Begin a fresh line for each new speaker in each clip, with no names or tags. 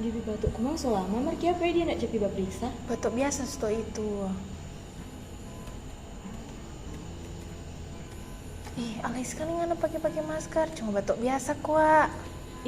Jadi batuk kumang selama mereka apa dia nak cepi periksa?
Batuk biasa sto itu. Ih, alay sekali ngana pakai masker. Cuma batuk biasa kuak.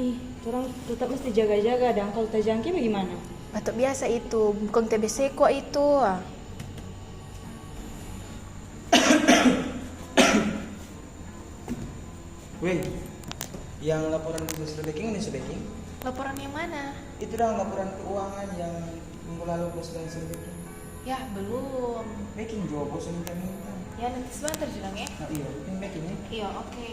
Ih, orang tetap mesti jaga-jaga dan kalau terjangkit bagaimana?
Batuk biasa itu, bukan TBC kuak itu.
Weh, yang laporan sudah backing ini sudah backing?
Laporan yang mana?
Itu dah laporan keuangan yang minggu lalu bos sudah backing.
Ya, belum.
Backing juga bos minta.
Ya, nanti sebentar bilang ya.
Nah, iya, ini backing ya.
Iya, oke.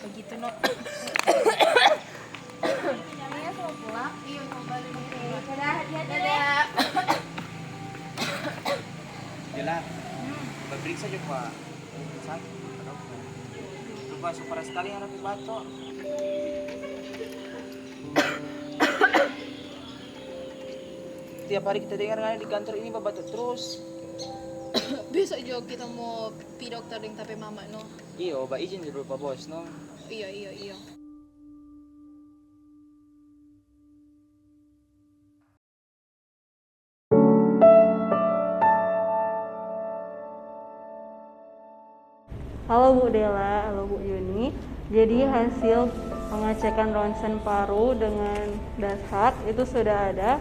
Begitu no. Nyamanya mau pulang? Iya, mau balik nih. Dadah.
Jelas. Periksa juga. Sakit. Coba super sekali anak batuk. Tiap hari kita dengar kan di kantor ini batuk terus.
Besok juga kita mau pi dokter ding tapi mama no.
Iya, obat izin dulu Pak Bos, no.
Iya.
Halo Bu Dela, halo Bu Yuni. Jadi hasil pengecekan ronsen paru dengan dashak itu sudah ada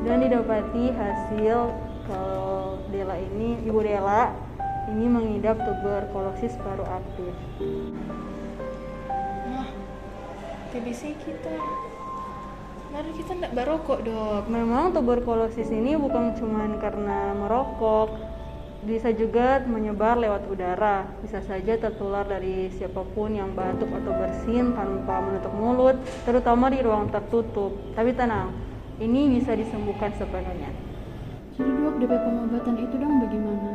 dan didapati hasil kalau Dela ini, Ibu Dela ini mengidap tuberkulosis paru aktif.
Nah, TBC kita. Mari kita ndak barokok dok.
Memang tuberkulosis ini bukan cuma karena merokok, bisa juga menyebar lewat udara. Bisa saja tertular dari siapapun yang batuk atau bersin tanpa menutup mulut, terutama di ruang tertutup. Tapi tenang, ini bisa disembuhkan sepenuhnya.
Jadi dok, DP pengobatan itu dong bagaimana?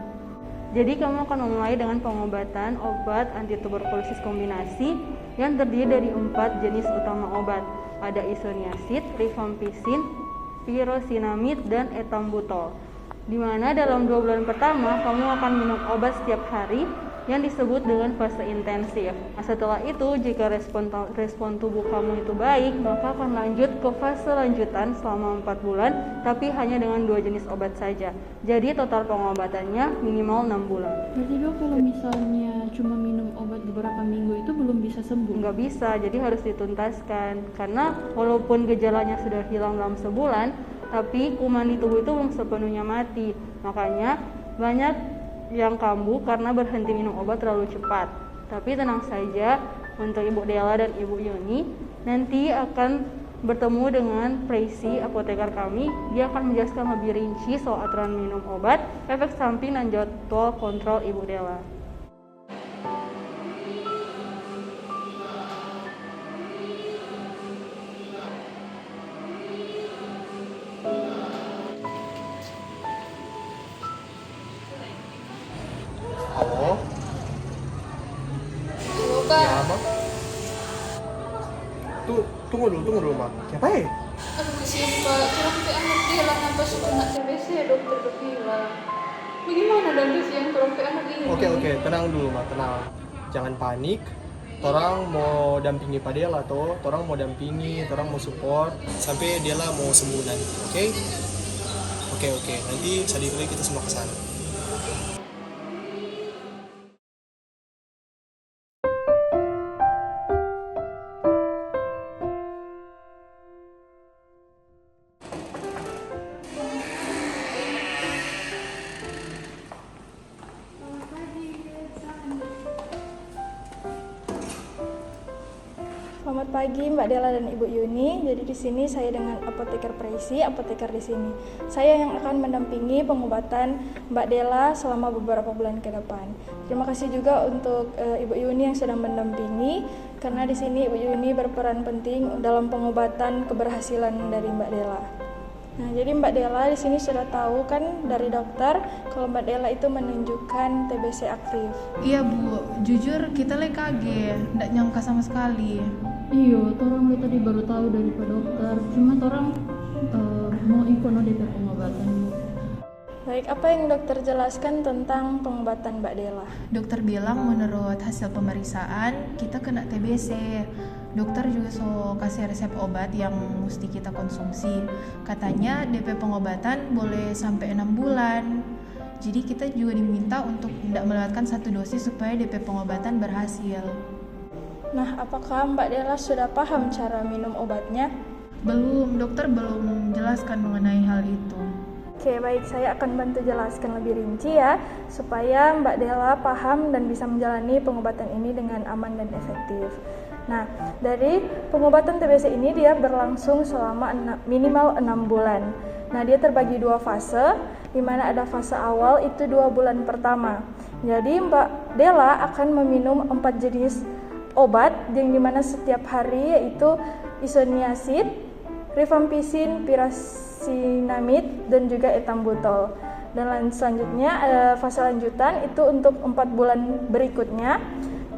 Jadi kamu akan memulai dengan pengobatan obat anti tuberkulosis kombinasi yang terdiri dari 4 jenis utama obat. Ada isoniazid, rifampicin, pyrosinamid, dan etambutol. Di mana dalam 2 bulan pertama kamu akan minum obat setiap hari yang disebut dengan fase intensif. Nah, setelah itu jika respon tubuh kamu itu baik, maka akan lanjut ke fase lanjutan selama 4 bulan, tapi hanya dengan 2 jenis obat saja. Jadi total pengobatannya minimal 6 bulan.
Berarti dok, kalau misalnya cuma minum obat beberapa minggu itu belum bisa sembuh?
Nggak bisa, jadi harus dituntaskan. Karena walaupun gejalanya sudah hilang dalam sebulan, tapi kuman di tubuh itu belum sepenuhnya mati. Makanya banyak yang kambuh karena berhenti minum obat terlalu cepat. Tapi tenang saja, untuk Ibu Dela dan Ibu Yuni nanti akan bertemu dengan Presi, apoteker kami. Dia akan menjelaskan lebih rinci soal aturan minum obat, efek samping, dan jadwal kontrol Ibu Dela.
Halo.
Halo kak.
Ya, Bang. Tunggu dulu, Mak. Siapa ya?
Aduh kesian kak. Kira kita anak dia lah nambah suka nak TBC dokter udah bilang. Bagaimana dan kesian orang ke anak ini?
Oke, tenang dulu, Mak. Tenang. Jangan panik. Torang mau dampingi Pak Dela atau torang mau dampingi, torang mau support sampai Dela mau sembuh nanti. Oke. Nanti sedikit lagi kita semua ke sana.
Selamat pagi Mbak Dela dan Ibu Yuni. Jadi di sini saya dengan apoteker Presi, apoteker di sini. Saya yang akan mendampingi pengobatan Mbak Dela selama beberapa bulan ke depan. Terima kasih juga untuk Ibu Yuni yang sudah mendampingi, karena di sini Ibu Yuni berperan penting dalam pengobatan keberhasilan dari Mbak Dela. Nah, jadi Mbak Dela di sini sudah tahu kan dari dokter kalau Mbak Dela itu menunjukkan TBC aktif.
Iya Bu, jujur kita kaget, nggak nyangka sama sekali.
Iya, orang tadi baru tahu dari Pak Dokter. Cuma orang mau ikut DP pengobatan.
Baik, apa yang dokter jelaskan tentang pengobatan Mbak Dela?
Dokter bilang menurut hasil pemeriksaan kita kena TBC. Dokter juga kasih resep obat yang mesti kita konsumsi. Katanya DP pengobatan boleh sampai 6 bulan. Jadi kita juga diminta untuk tidak melewatkan 1 dosis supaya DP pengobatan berhasil.
Nah, apakah Mbak Dela sudah paham cara minum obatnya?
Belum, dokter belum menjelaskan mengenai hal itu.
Oke, baik, saya akan bantu jelaskan lebih rinci ya, supaya Mbak Dela paham dan bisa menjalani pengobatan ini dengan aman dan efektif. Nah, dari pengobatan TBC ini dia berlangsung selama minimal 6 bulan. Nah, dia terbagi 2 fase, di mana ada fase awal itu 2 bulan pertama. Jadi Mbak Dela akan meminum 4 jenis obat yang dimana setiap hari yaitu isoniazid, rifampicin, pyrazinamide, dan juga ethambutol. Dan selanjutnya fase lanjutan itu untuk 4 bulan berikutnya.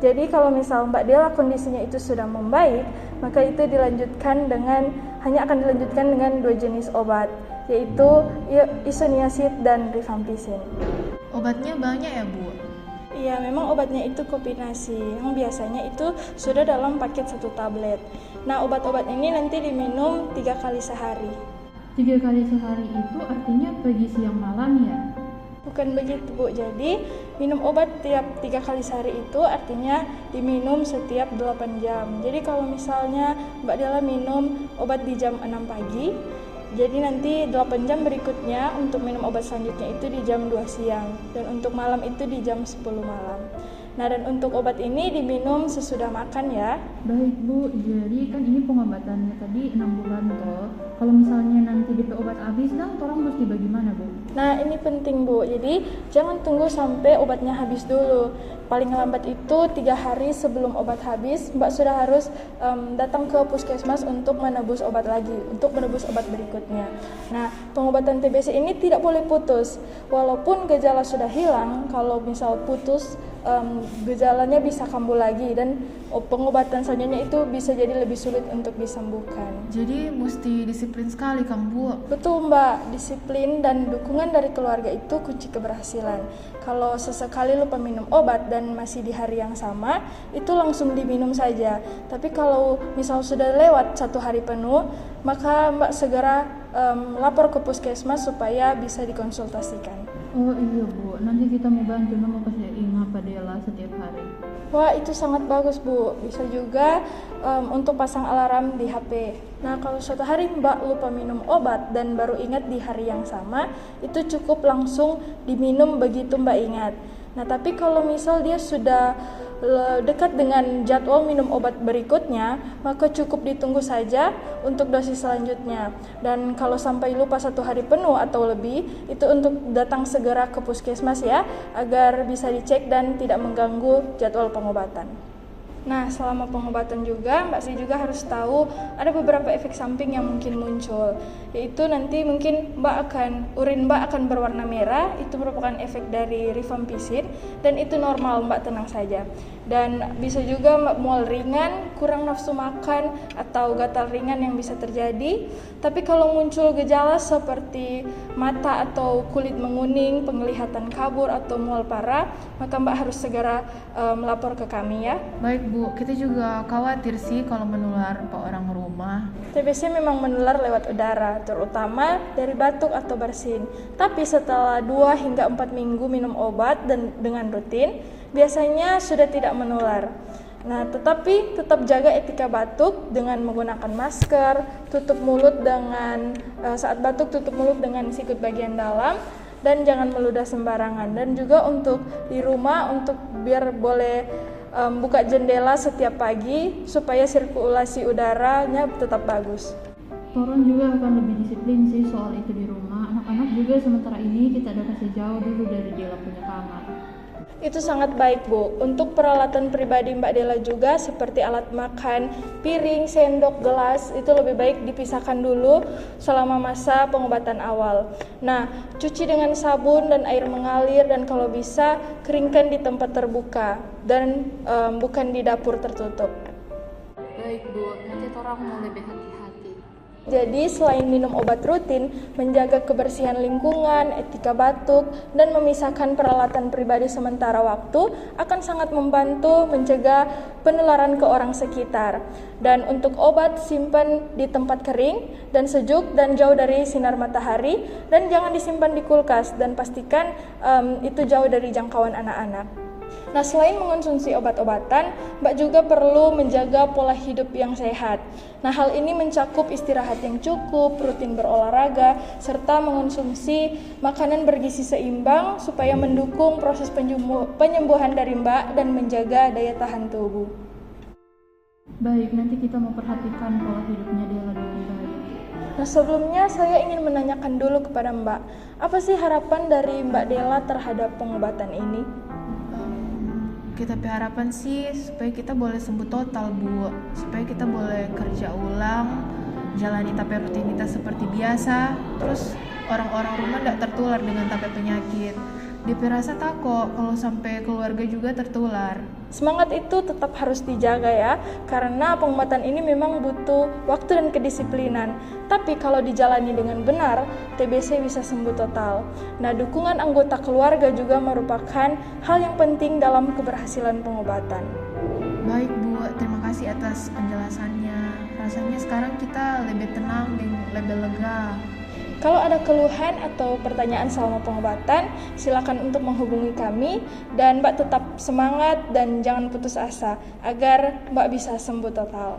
Jadi kalau misal Mbak Dela kondisinya itu sudah membaik, maka itu hanya akan dilanjutkan dengan 2 jenis obat, yaitu isoniazid dan rifampicin.
Obatnya banyak ya Bu?
Iya, memang obatnya itu kombinasi, yang biasanya itu sudah dalam paket 1 tablet. Nah, obat-obat ini nanti diminum 3 kali sehari.
3 kali sehari itu artinya pagi, siang, malam ya?
Bukan begitu Bu, jadi minum obat tiap 3 kali sehari itu artinya diminum setiap 8 jam. Jadi kalau misalnya Mbak Dela minum obat di jam 6 pagi, jadi nanti 8 jam berikutnya untuk minum obat selanjutnya itu di jam 2 siang. Dan untuk malam itu di jam 10 malam. Nah, dan untuk obat ini diminum sesudah makan ya.
Baik Bu, jadi kan ini pengobatannya tadi 6 bulan toh. Kalau misalnya nanti DP obat habis, orang mesti bagaimana Bu?
Nah, ini penting Bu, jadi jangan tunggu sampai obatnya habis dulu. Paling lambat itu 3 hari sebelum obat habis, Mbak sudah harus datang ke puskesmas untuk menebus obat lagi, untuk menebus obat berikutnya. Nah, pengobatan TBC ini tidak boleh putus. Walaupun gejala sudah hilang, kalau misal putus, gejalanya bisa kambuh lagi dan pengobatan selanjutnya itu bisa jadi lebih sulit untuk disembuhkan.
Jadi mesti disiplin sekali Kang Bu.
Betul Mbak, disiplin dan dukungan dari keluarga itu kunci keberhasilan. Kalau sesekali lupa minum obat dan masih di hari yang sama, itu langsung diminum saja. Tapi kalau misal sudah lewat 1 hari penuh, maka Mbak segera lapor ke puskesmas supaya bisa dikonsultasikan.
Oh iya Bu, nanti kita mau bantu, mau kasih ingat Pak Dela setiap hari.
Wah, itu sangat bagus Bu, bisa juga untuk pasang alarm di HP. Nah, kalau suatu hari Mbak lupa minum obat dan baru ingat di hari yang sama, itu cukup langsung diminum begitu Mbak ingat. Nah, tapi kalau misal dia sudah dekat dengan jadwal minum obat berikutnya, maka cukup ditunggu saja untuk dosis selanjutnya. Dan kalau sampai lupa 1 hari penuh atau lebih, itu untuk datang segera ke puskesmas ya, agar bisa dicek dan tidak mengganggu jadwal pengobatan. Nah, selama pengobatan juga Mbak Sri juga harus tahu ada beberapa efek samping yang mungkin muncul, yaitu nanti mungkin urin Mbak akan berwarna merah. Itu merupakan efek dari rifampicin dan itu normal, Mbak tenang saja. Dan bisa juga Mbak mual ringan, kurang nafsu makan atau gatal ringan yang bisa terjadi. Tapi kalau muncul gejala seperti mata atau kulit menguning, penglihatan kabur atau mual parah, maka Mbak harus segera melapor ke kami ya.
Baik Bu, kita juga khawatir sih kalau menular ke orang rumah.
TBC memang menular lewat udara, terutama dari batuk atau bersin. Tapi setelah 2 hingga 4 minggu minum obat dan dengan rutin, biasanya sudah tidak menular. Nah, tetapi tetap jaga etika batuk dengan menggunakan masker, tutup mulut saat batuk tutup mulut dengan sikut bagian dalam, dan jangan meludah sembarangan. Dan juga untuk di rumah, untuk biar boleh buka jendela setiap pagi supaya sirkulasi udaranya tetap bagus.
Toron juga akan lebih disiplin sih soal itu di rumah. Anak-anak juga sementara ini kita ada kasih jauh dulu dari Dela punya kamar.
Itu sangat baik, Bu. Untuk peralatan pribadi Mbak Dela juga seperti alat makan, piring, sendok, gelas, itu lebih baik dipisahkan dulu selama masa pengobatan awal. Nah, cuci dengan sabun dan air mengalir dan kalau bisa keringkan di tempat terbuka dan bukan di dapur tertutup.
Baik Bu, nanti orang mau lebih hati-hati.
Jadi selain minum obat rutin, menjaga kebersihan lingkungan, etika batuk, dan memisahkan peralatan pribadi sementara waktu akan sangat membantu mencegah penularan ke orang sekitar. Dan untuk obat, simpan di tempat kering dan sejuk dan jauh dari sinar matahari, dan jangan disimpan di kulkas dan pastikan itu jauh dari jangkauan anak-anak. Nah, selain mengonsumsi obat-obatan, Mbak juga perlu menjaga pola hidup yang sehat. Nah, hal ini mencakup istirahat yang cukup, rutin berolahraga, serta mengonsumsi makanan bergizi seimbang supaya mendukung proses penyembuhan dari Mbak dan menjaga daya tahan tubuh.
Baik, nanti kita memperhatikan pola hidupnya Dela dengan baik.
Nah, sebelumnya saya ingin menanyakan dulu kepada Mbak, apa sih harapan dari Mbak Dela terhadap pengobatan ini?
Kita harapan sih supaya kita boleh sembuh total, Bu. Supaya kita boleh kerja ulang, jalani tapi rutinitas seperti biasa. Terus orang-orang rumah tidak tertular dengan tapi penyakit. DP rasa takut kalau sampai keluarga juga tertular.
Semangat itu tetap harus dijaga ya, karena pengobatan ini memang butuh waktu dan kedisiplinan. Tapi kalau dijalani dengan benar, TBC bisa sembuh total. Nah, dukungan anggota keluarga juga merupakan hal yang penting dalam keberhasilan pengobatan.
Baik Bu, terima kasih atas penjelasannya. Rasanya sekarang kita lebih tenang dan lebih lega.
Kalau ada keluhan atau pertanyaan selama pengobatan, silakan untuk menghubungi kami dan Mbak tetap semangat dan jangan putus asa agar Mbak bisa sembuh total.